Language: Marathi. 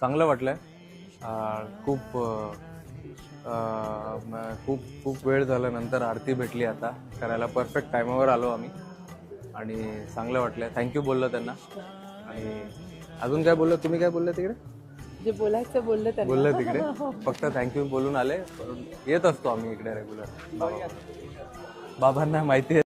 चांगलं वाटलंय. खूप खूप खूप वेळ झाल्यानंतर आरती भेटली आता करायला. परफेक्ट टायमावर आलो आम्ही आणि चांगलं वाटलंय. थँक्यू बोललो त्यांना. आणि अजून काय बोललो? तुम्ही काय बोलले तिकडे? जे बोलायचं बोलले तिकडे. फक्त थँक्यू बोलून आले. येत असतो आम्ही इकडे रेग्युलर. बाबांना माहिती आहे.